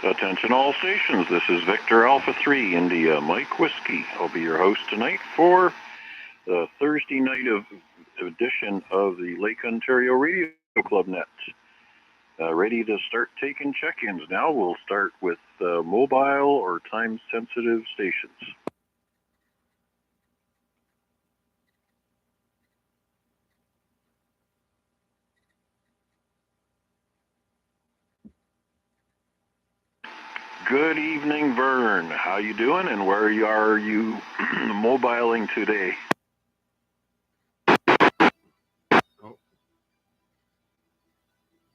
Attention all stations, this is Victor Alpha 3 India Mike Whiskey. I'll be your host tonight for the Thursday night edition of the Lake Ontario Radio Club Net. Ready to start taking check-ins now. We'll start with mobile or time-sensitive stations. Good evening, Vern. How you doing, and where are you mobiling today? Oh.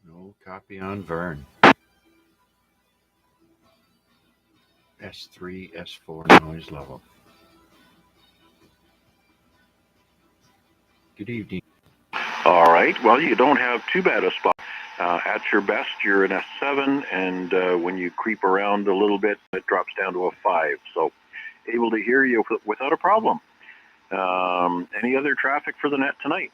No copy on Vern. S3, S4 noise level. Good evening. All right. Well, you don't have too bad a spot. At your best, you're an S7, and when you creep around a little bit, it drops down to a 5. So able to hear you without a problem. Any other traffic for the net tonight?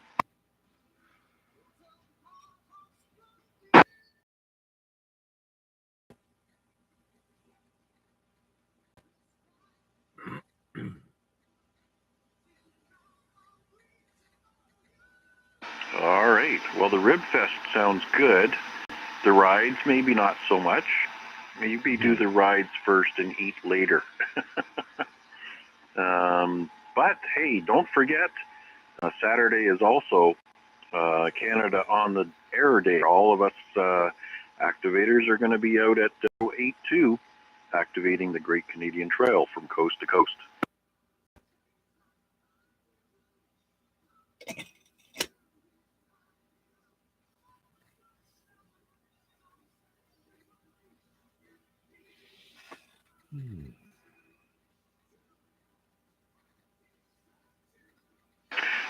All right. Well, the Rib Fest sounds good. The rides, maybe not so much. Maybe do the rides first and eat later. But hey, don't forget, Saturday is also Canada on the Air Day. All of us activators are going to be out at 082 activating the Great Canadian Trail from coast to coast.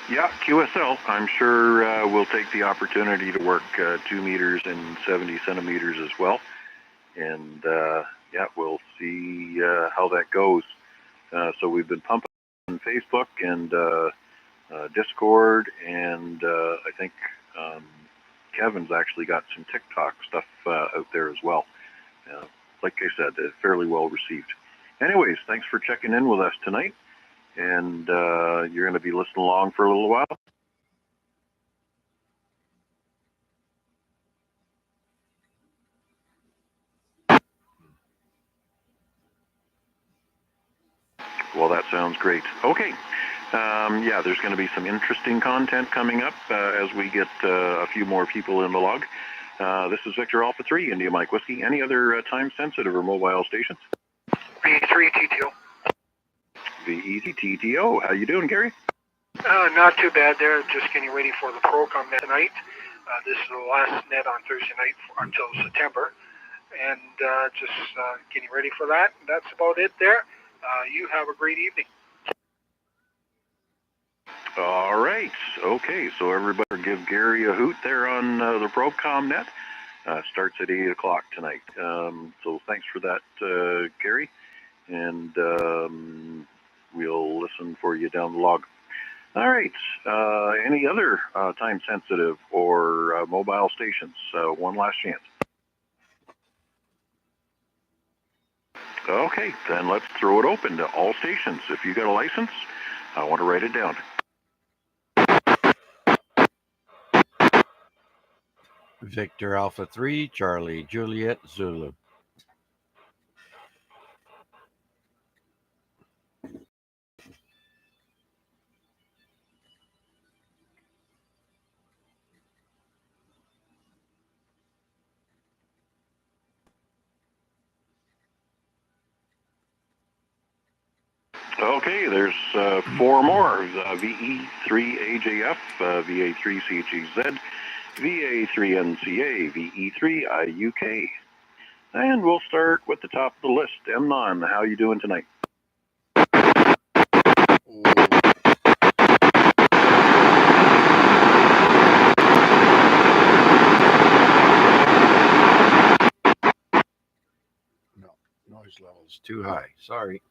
Yeah, QSL. I'm sure we'll take the opportunity to work 2 meters and 70 centimeters as well. And yeah, we'll see how that goes. So we've been pumping on Facebook and Discord, and I think Kevin's actually got some TikTok stuff out there as well. Like I said, fairly well received. Anyways, thanks for checking in with us tonight, and you're going to be listening along for a little while. Well, that sounds great. Okay. Yeah, there's going to be some interesting content coming up as we get a few more people in the log. This is Victor Alpha 3, India Mike Whiskey. Any other time-sensitive or mobile stations? VE3TTO. VE3TTO. How you doing, Gary? Not too bad there. Just getting ready for the program net tonight. This is the last net on Thursday night until September. And just getting ready for that. That's about it there. You have a great evening. All right. Okay, so everybody give Gary a hoot there on the Procom net. Starts at 8 o'clock tonight. So thanks for that, Gary. And we'll listen for you down the log. All right. Any other time-sensitive or mobile stations? One last chance. Okay, then let's throw it open to all stations. If you got a license, I want to write it down. Victor Alpha 3, Charlie Juliet Zulu. Okay, there's 4 more. VE3AJF, VA3CHEZ, VA3NCA, VE3IUK. And we'll start with the top of the list. Emnon, how you doing tonight? No, noise level's too high. Sorry.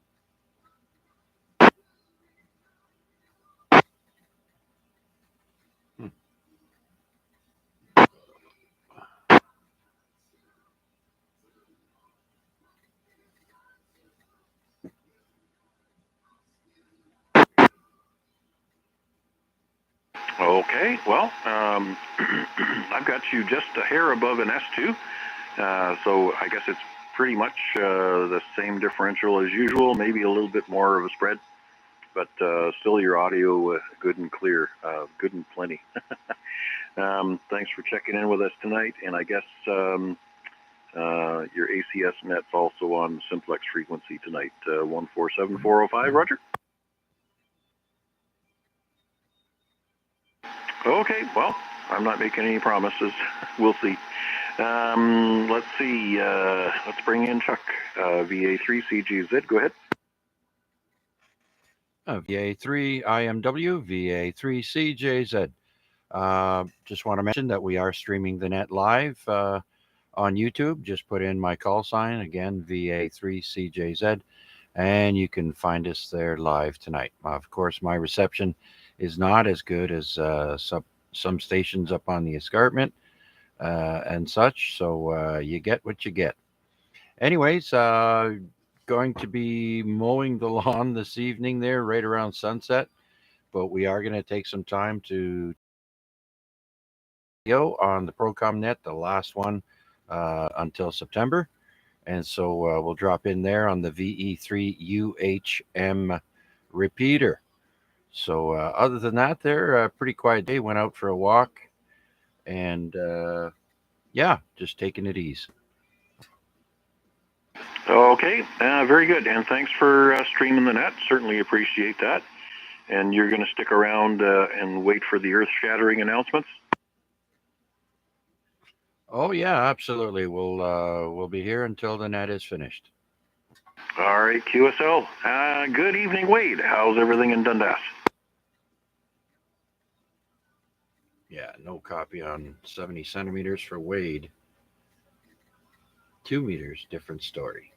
Okay, well, I've got you just a hair above an S2, so I guess it's pretty much the same differential as usual, maybe a little bit more of a spread, but still your audio good and clear, good and plenty. Thanks for checking in with us tonight, and I guess your ACS net's also on simplex frequency tonight, 147.405, Roger? Okay, well, I'm not making any promises. We'll see. Let's see. Let's bring in Chuck, VA3CGZ. Go ahead. VA3 IMW, VA3CJZ. Just want to mention that we are streaming the net live on YouTube. Just put in my call sign, again, VA3CJZ, and you can find us there live tonight. Of course, my reception is not as good as some stations up on the escarpment and such, so you get what you get. Anyways, going to be mowing the lawn this evening there right around sunset, but we are going to take some time to go on the ProcomNet, the last one until September. And so we'll drop in there on the VE3UHM repeater. So other than that, there, a pretty quiet day. Went out for a walk and yeah, just taking it easy. Okay, very good. And thanks for streaming the net. Certainly appreciate that. And you're going to stick around and wait for the earth-shattering announcements? Oh yeah, absolutely. We'll be here until the net is finished. All right, QSL. Good evening, Wade. How's everything in Dundas? Yeah, no copy on 70 centimeters for Wade. 2 meters, different story.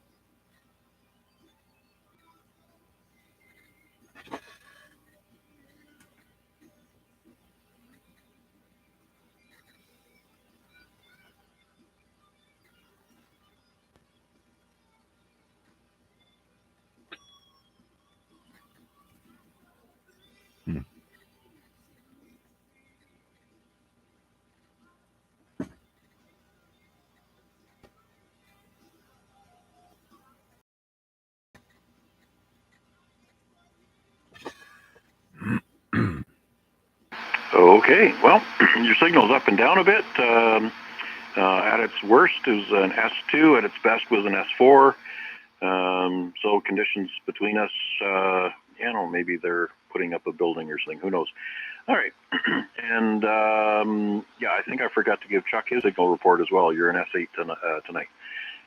Okay, well, your signal's up and down a bit. At its worst is an S2, at its best was an S4. So conditions between us, maybe they're putting up a building or something, who knows. All right, and yeah, I think I forgot to give Chuck his signal report as well. You're an S8 tonight.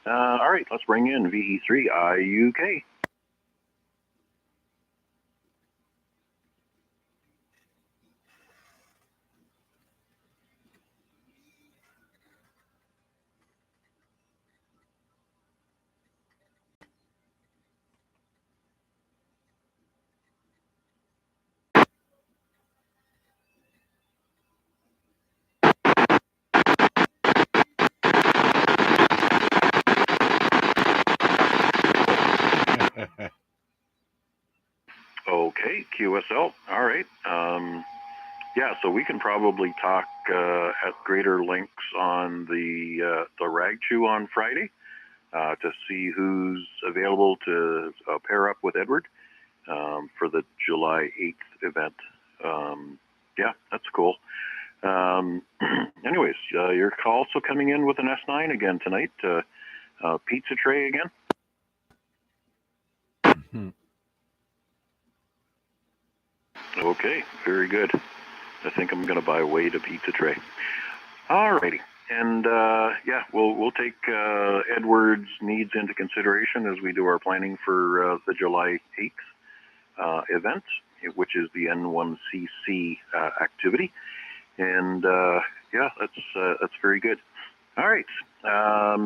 All right, let's bring in VE3 IUK. Okay, QSL. All right. Yeah, so we can probably talk at greater lengths on the rag chew on Friday to see who's available to pair up with Edward for the July 8th event. Yeah, that's cool. Anyways, you're also coming in with an S9 again tonight. Pizza tray again? Okay, very good. I think I'm going to buy Wade a pizza tray. Alrighty, and yeah, we'll take Edward's needs into consideration as we do our planning for the July 8th event, which is the N1CC activity, and yeah, that's very good. All right, I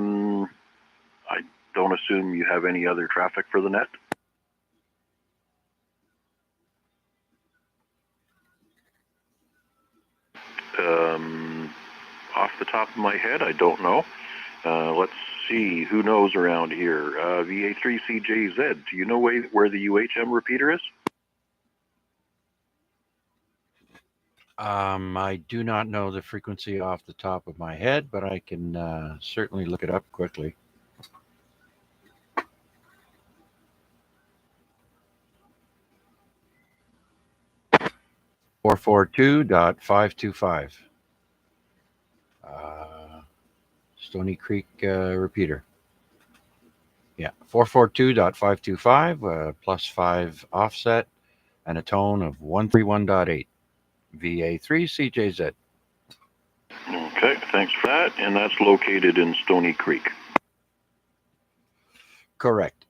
don't assume you have any other traffic for the net. Off the top of my head, I don't know. Let's see, who knows around here? VA3CJZ, do you know where the UHM repeater is? I do not know the frequency off the top of my head, but I can certainly look it up quickly. .442.525. Stony Creek repeater. Yeah, 442.525 plus 5 offset and a tone of 131.8. VA3CJZ. Okay, thanks for that. And that's located in Stony Creek. Correct.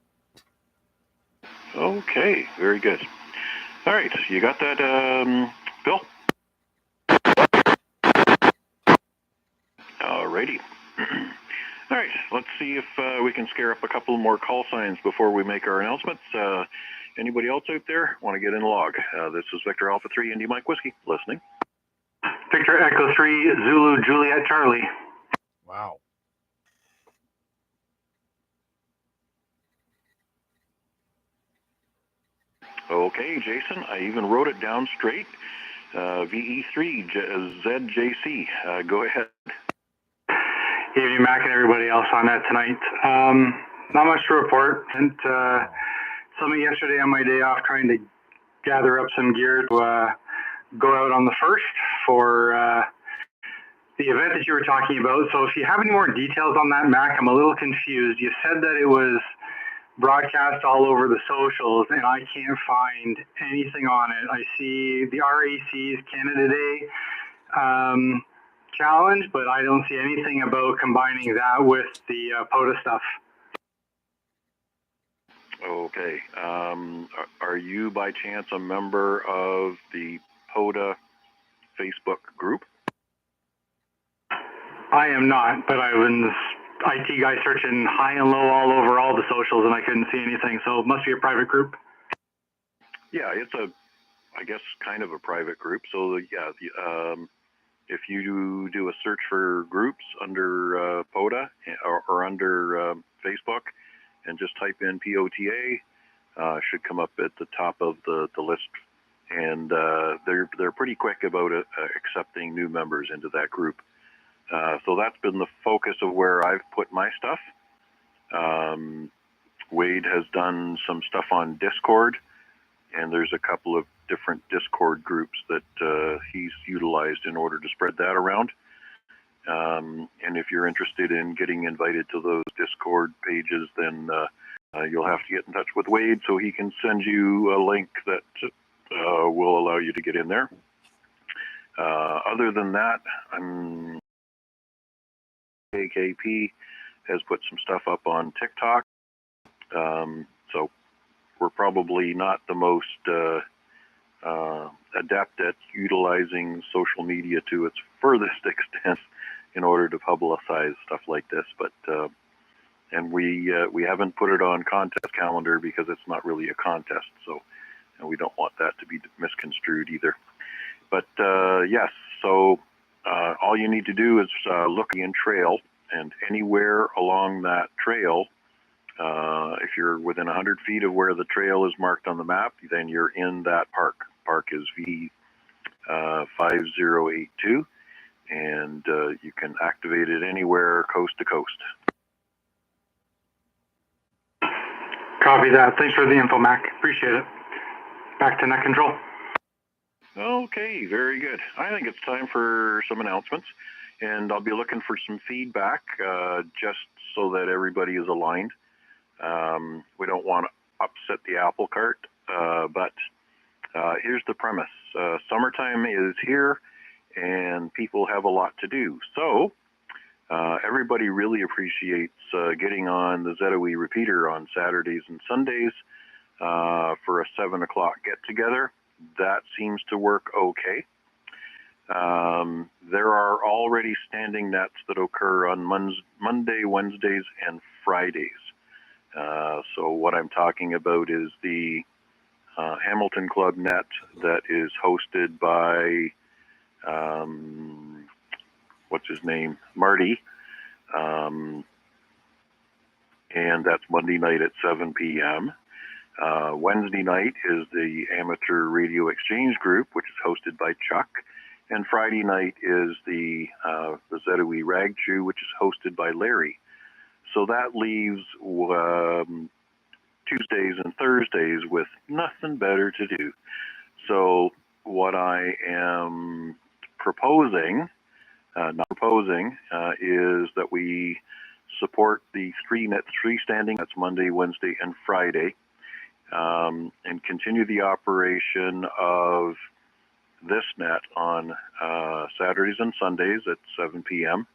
Okay, very good. All right, you got that, Bill? Alrighty. All right, let's see if we can scare up a couple more call signs before we make our announcements. Anybody else out there want to get in the log? This is Victor Alpha 3 Indy Mike Whiskey, listening. Victor Echo 3 Zulu Juliet Charlie. Wow. Okay, Jason, I even wrote it down straight. VE3ZJC, go ahead. Evening, Mac, and everybody else on that tonight. Not much to report. And something yesterday on my day off trying to gather up some gear to go out on the 1st for the event that you were talking about. So if you have any more details on that, Mac, I'm a little confused. You said that it was broadcast all over the socials, and I can't find anything on it. I see the RAC's Canada Day challenge, but I don't see anything about combining that with the POTA stuff. Okay. Are you by chance a member of the POTA Facebook group? I am not, but I was IT guy searching high and low all over all the socials, and I couldn't see anything. So it must be a private group. Yeah, it's I guess, kind of a private group. So yeah, if you do a search for groups under POTA or under Facebook, and just type in POTA, should come up at the top of the list. And they're pretty quick about accepting new members into that group. So that's been the focus of where I've put my stuff. Wade has done some stuff on Discord, and there's a couple of different Discord groups that he's utilized in order to spread that around. And if you're interested in getting invited to those Discord pages, then you'll have to get in touch with Wade so he can send you a link that will allow you to get in there. Other than that, KKP has put some stuff up on TikTok. So we're probably not the most adept at utilizing social media to its furthest extent in order to publicize stuff like this, but and we haven't put it on contest calendar because it's not really a contest, so and we don't want that to be misconstrued either. But yes, so all you need to do is look in trail, and anywhere along that trail, if you're within 100 feet of where the trail is marked on the map, then you're in that park. Park is VE5082, and you can activate it anywhere coast to coast. Copy that. Thanks for the info, Mac. Appreciate it. Back to net control. Okay, very good. I think it's time for some announcements, and I'll be looking for some feedback just so that everybody is aligned. We don't want to upset the apple cart, but here's the premise. Summertime is here, and people have a lot to do. So everybody really appreciates getting on the ZOE repeater on Saturdays and Sundays for a 7 o'clock get-together. That seems to work okay. There are already standing nets that occur on Monday, Wednesdays, and Fridays. So what I'm talking about is the Hamilton Club net that is hosted by, what's his name, Marty, and that's Monday night at 7 p.m. Wednesday night is the Amateur Radio Exchange Group, which is hosted by Chuck, And Friday night is the ZOE Rag Chew, which is hosted by Larry. So that leaves Tuesdays and Thursdays with nothing better to do. So what I am proposing, is that we support the 3-net freestanding. That's Monday, Wednesday, and Friday, and continue the operation of this net on Saturdays and Sundays at 7 p.m.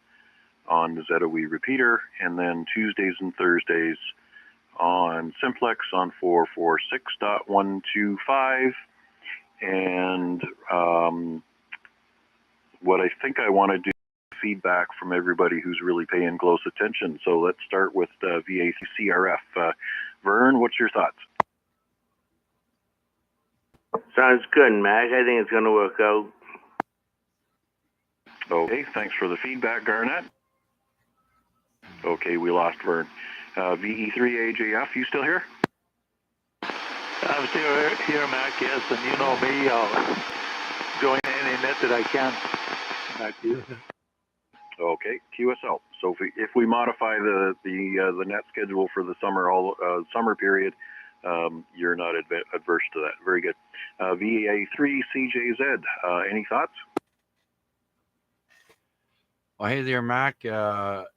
on the ZOE repeater, and then Tuesdays and Thursdays on Simplex on 446.125. And what I think I want to do is feedback from everybody who's really paying close attention. So let's start with VE3CRF. Vern, what's your thoughts? Sounds good, Mac. I think it's going to work out. Okay, thanks for the feedback, Garnett. Okay, we lost Vern. VE3AJF, you still here? I'm still here, Mac, yes, and you know me, I'll join any net that I can. Back to you. Okay, QSL. So if we modify the net schedule for the summer period, you're not adverse to that. Very good. VA3CJZ, any thoughts? Well, hey there, Mac.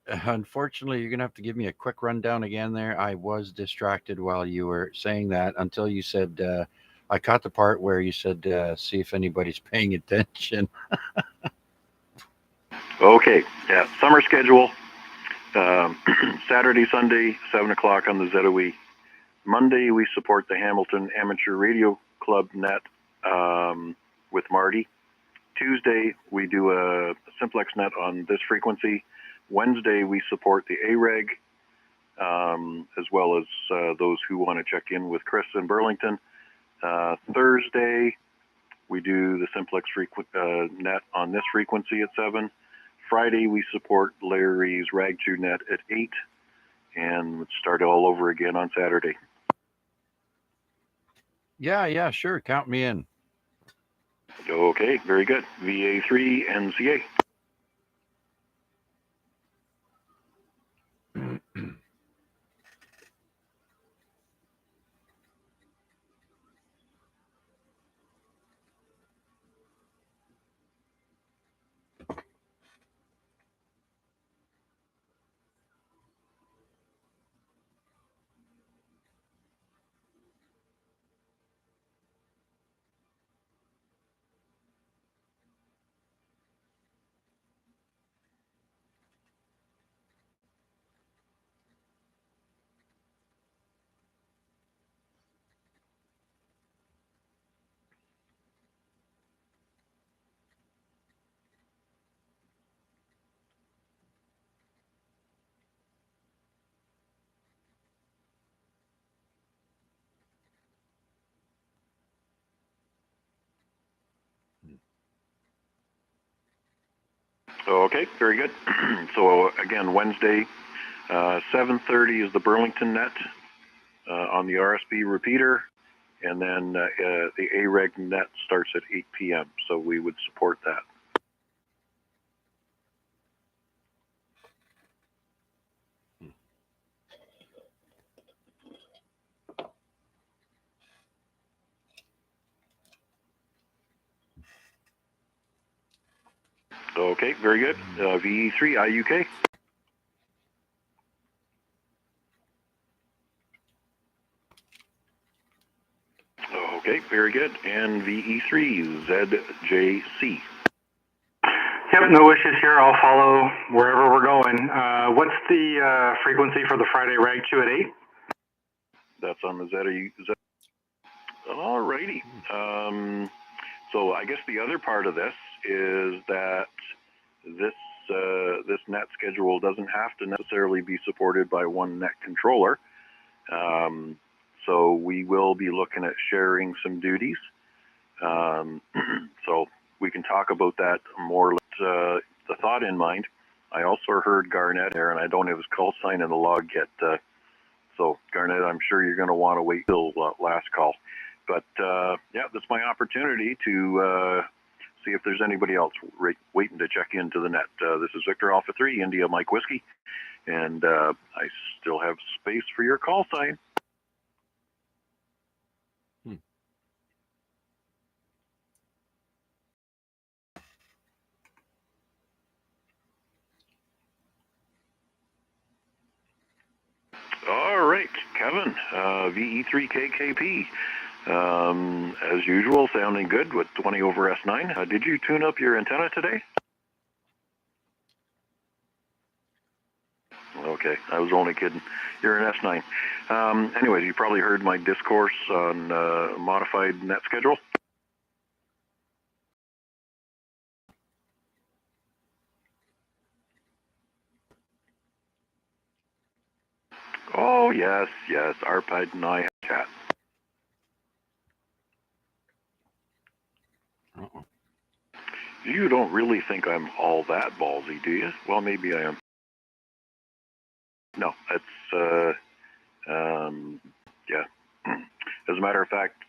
Unfortunately, you're going to have to give me a quick rundown again there. I was distracted while you were saying that until you said, I caught the part where you said, see if anybody's paying attention. Okay, yeah, summer schedule. Saturday, Sunday, 7 o'clock on the ZOE. Monday, we support the Hamilton Amateur Radio Club net with Marty. Tuesday, we do a Simplex net on this frequency. Wednesday, we support the AREG, as well as those who want to check in with Chris in Burlington. Thursday, we do the Simplex net on this frequency at 7. Friday, we support Larry's Ragchew net at 8, and let's start all over again on Saturday. Yeah, sure. Count me in. Okay, very good. VA3NCA. Okay, very good. So again, Wednesday, 7:30 is the Burlington net on the RSB repeater, and then the AREG net starts at 8 p.m. So we would support that. Okay, very good. VE3 IUK. Okay, very good. And VE3 ZJC. Yep, no issues here. I'll follow wherever we're going. What's the frequency for the Friday Rag Chew at 8? That's on the Z. All righty. So I guess the other part of this is that this net schedule doesn't have to necessarily be supported by one net controller. So we will be looking at sharing some duties. So we can talk about that more with the thought in mind. I also heard Garnett there, and I don't have his call sign in the log yet. So Garnett, I'm sure you're going to want to wait till last call. But yeah, that's my opportunity to see if there's anybody else waiting to check into the net. This is Victor Alpha 3, India Mike Whiskey, and I still have space for your call sign. All right, Kevin, VE3KKP. As usual, sounding good with 20 over S9. Did you tune up your antenna today? Okay, I was only kidding. You're an S9. Anyways, you probably heard my discourse on modified net schedule. Oh, yes, Arpad and I had a chat. You don't really think I'm all that ballsy, do you? Well, maybe I am. No, it's, yeah. As a matter of fact,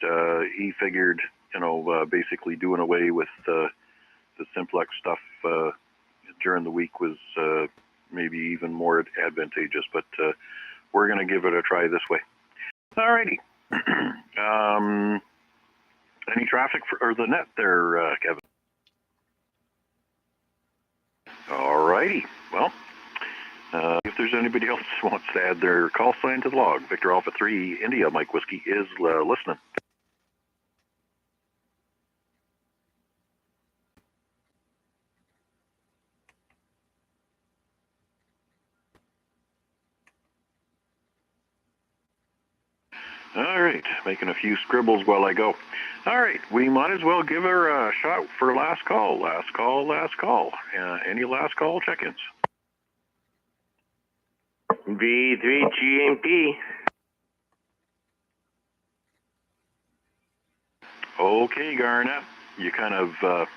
he figured, basically doing away with the simplex stuff during the week was maybe even more advantageous, but we're going to give it a try this way. Alrighty. Any traffic for the net there, Kevin? Alrighty. Well, if there's anybody else who wants to add their call sign to the log, Victor Alpha 3 India Mike Whiskey is listening. All right, making a few scribbles while I go. All right, we might as well give her a shot for last call. Last call. Any last call check-ins? VE3GMP. Okay, Garnet, you kind of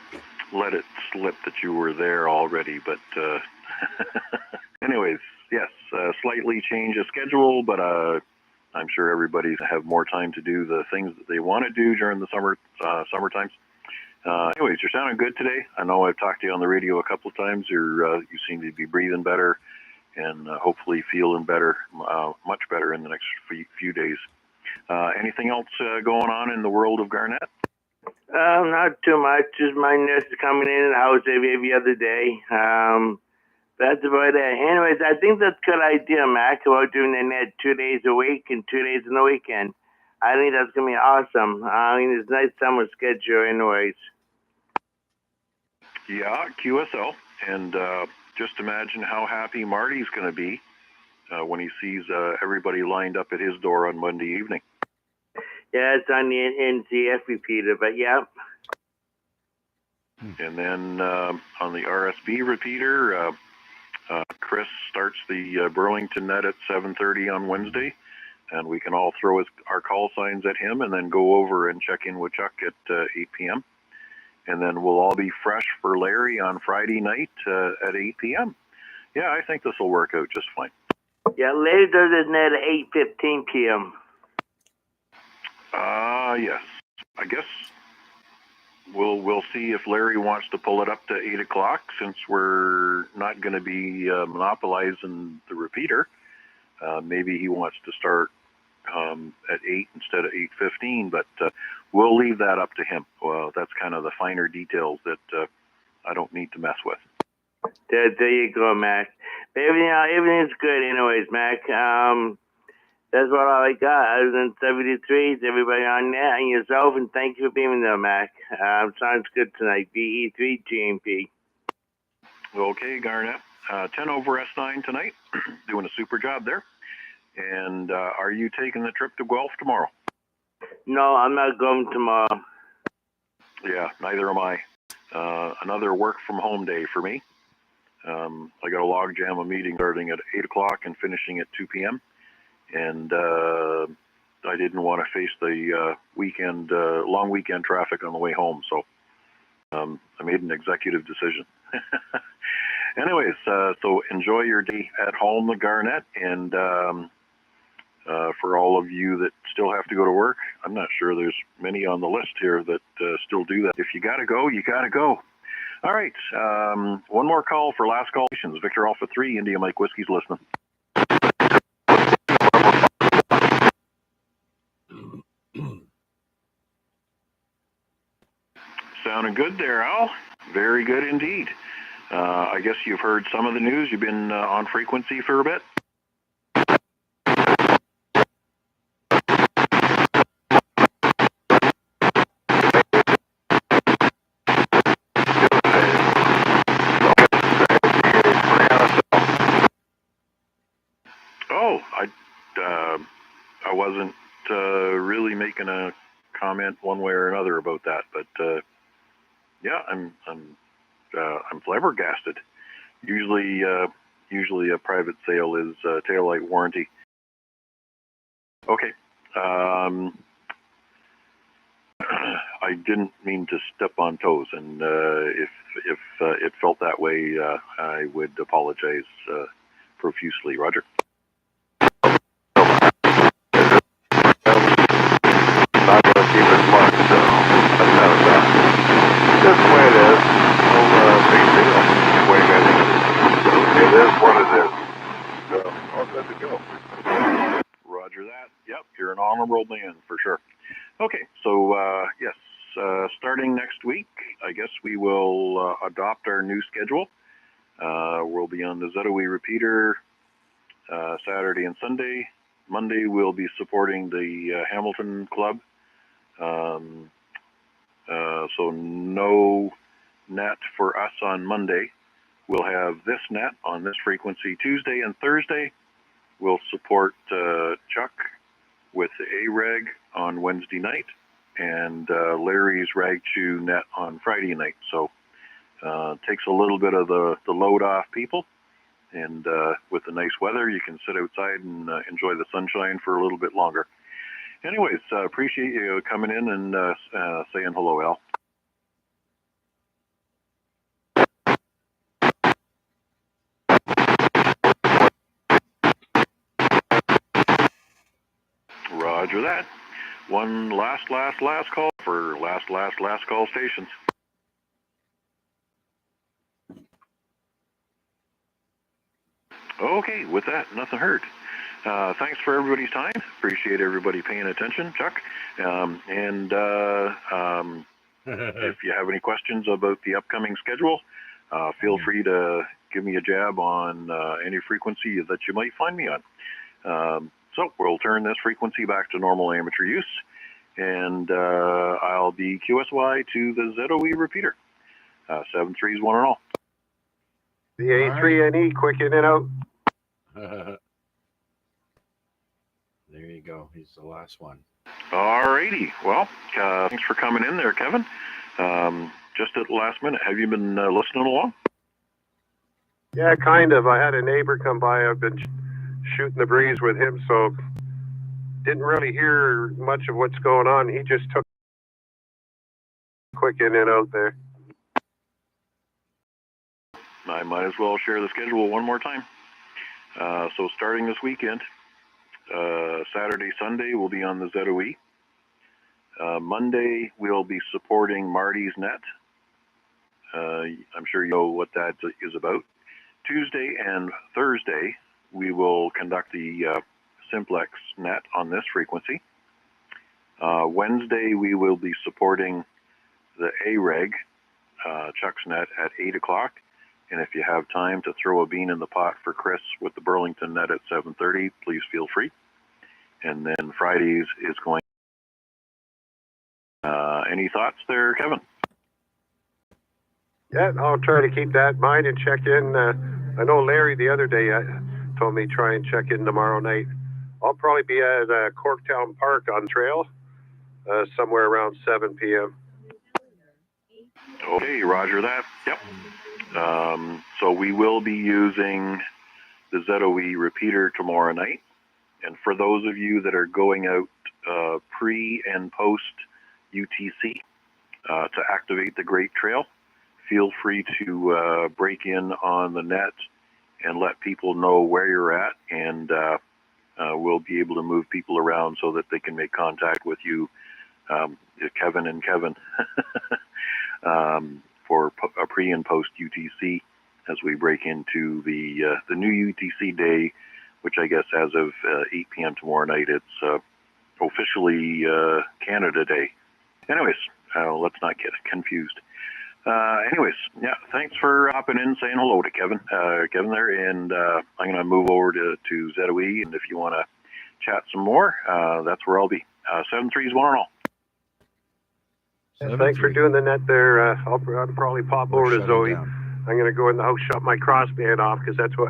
let it slip that you were there already, but anyways, yes, slightly change of schedule, but I'm sure everybody's have more time to do the things that they want to do during the summer times. Anyways, you're sounding good today. I know I've talked to you on the radio a couple of times. You seem to be breathing better and hopefully feeling better, much better in the next few days. Anything else going on in the world of Garnet? Not too much. Just my nurse is coming in the house every other day. That's about it. Anyways, I think that's a good idea, Mac, about doing the net 2 days a week and 2 days in the weekend. I think that's going to be awesome. It's a nice summer schedule anyways. Yeah, QSL. And just imagine how happy Marty's going to be when he sees everybody lined up at his door on Monday evening. Yeah, it's on the NCF repeater, but yeah. And then on the RSB repeater, Chris starts the Burlington net at 7:30 on Wednesday, and we can all throw our call signs at him and then go over and check in with Chuck at 8 p.m. And then we'll all be fresh for Larry on Friday night at 8 p.m. Yeah, I think this will work out just fine. Yeah, Larry does his net at 8:15 p.m. Yes. I guess we'll see if Larry wants to pull it up to 8 o'clock since we're not going to be monopolizing the repeater. Maybe he wants to start at 8 instead of 8:15, but we'll leave that up to him. Well, that's kind of the finer details that I don't need to mess with. There you go, Mac. Everything's good anyways, Mac. That's what I got. Other than 73s, everybody on there, and yourself, and thank you for being there, Mac. Sounds good tonight. VE3 GMP. Okay, Garnet. 10 over S9 tonight. Doing a super job there. And are you taking the trip to Guelph tomorrow? No, I'm not going tomorrow. Yeah, neither am I. Another work from home day for me. I got a log jam a meeting starting at 8 o'clock and finishing at 2 p.m. And I didn't want to face the long weekend traffic on the way home, so I made an executive decision. Anyways, so enjoy your day at home, Garnet, and for all of you that still have to go to work, I'm not sure there's many on the list here that still do that. If you got to go, you got to go. All right, one more call for last call. Victor Alpha 3, India Mike Whiskey's listening. Sounding good there, Al. Very good indeed. I guess you've heard some of the news. You've been on frequency for a bit. Oh, I wasn't really making a comment one way or another about that, but yeah, I'm flabbergasted. Usually a private sale is taillight warranty. Okay. I didn't mean to step on toes, and if it felt that way, I would apologize profusely. Roger. Not going to keep it much, so that's not bad. Just the way it is. No big deal. Way I think it is what it is. So all good to go. Roger that. Yep, you're an honorable man for sure. Okay, so yes, starting next week, I guess we will adopt our new schedule. We'll be on the ZOE repeater Saturday and Sunday. Monday we'll be supporting the Hamilton Club. So no net for us on Monday. We'll have this net on this frequency Tuesday and Thursday. We'll support Chuck with the A-Reg on Wednesday night and Larry's Rag Chew net on Friday night. So takes a little bit of the load off people. And with the nice weather, you can sit outside and enjoy the sunshine for a little bit longer. Anyways, appreciate you coming in and saying hello, Al. Roger that. One last call for last call stations. Okay, with that, nothing heard. Thanks for everybody's time. Appreciate everybody paying attention, Chuck. And if you have any questions about the upcoming schedule, feel free to give me a jab on any frequency that you might find me on. So we'll turn this frequency back to normal amateur use, and I'll be QSY to the ZOE repeater. 7-3's one and all. VE3LOW, quick in and out. There you go. He's the last one. Alrighty. Well, thanks for coming in there, Kevin. Just at the last minute, have you been listening along? Yeah, kind of. I had a neighbor come by. I've been shooting the breeze with him, so didn't really hear much of what's going on. He just took quick in and out there. I might as well share the schedule one more time. So starting this weekend, Saturday, Sunday, we'll be on the ZOE. Monday, we'll be supporting Marty's net. I'm sure you know what that is about. Tuesday and Thursday, we will conduct the Simplex net on this frequency. Wednesday, we will be supporting the A-Reg, Chuck's net at 8 o'clock. And if you have time to throw a bean in the pot for Chris with the Burlington net at 7:30, please feel free. And then Fridays is going. Any thoughts there, Kevin? Yeah, I'll try to keep that in mind and check in. I know Larry the other day told me try and check in tomorrow night. I'll probably be at Corktown Park on trail somewhere around 7 p.m. Okay, roger that. Yep. So we will be using the ZOE repeater tomorrow night. And for those of you that are going out pre and post UTC to activate the Great Trail, feel free to break in on the net and let people know where you're at and we'll be able to move people around so that they can make contact with you, Kevin and Kevin, for a pre and post UTC as we break into the new UTC day, which I guess as of 8 p.m. tomorrow night, it's officially Canada Day. Anyways, let's not get confused. Anyways, yeah, thanks for hopping in, saying hello to Kevin there, and I'm going to move over to ZOE, and if you want to chat some more, that's where I'll be. 7-3's one and all. Thanks for doing the net there. I'll probably pop over to Zoe. I'm going to go in the house, shut my crossband off, because that's what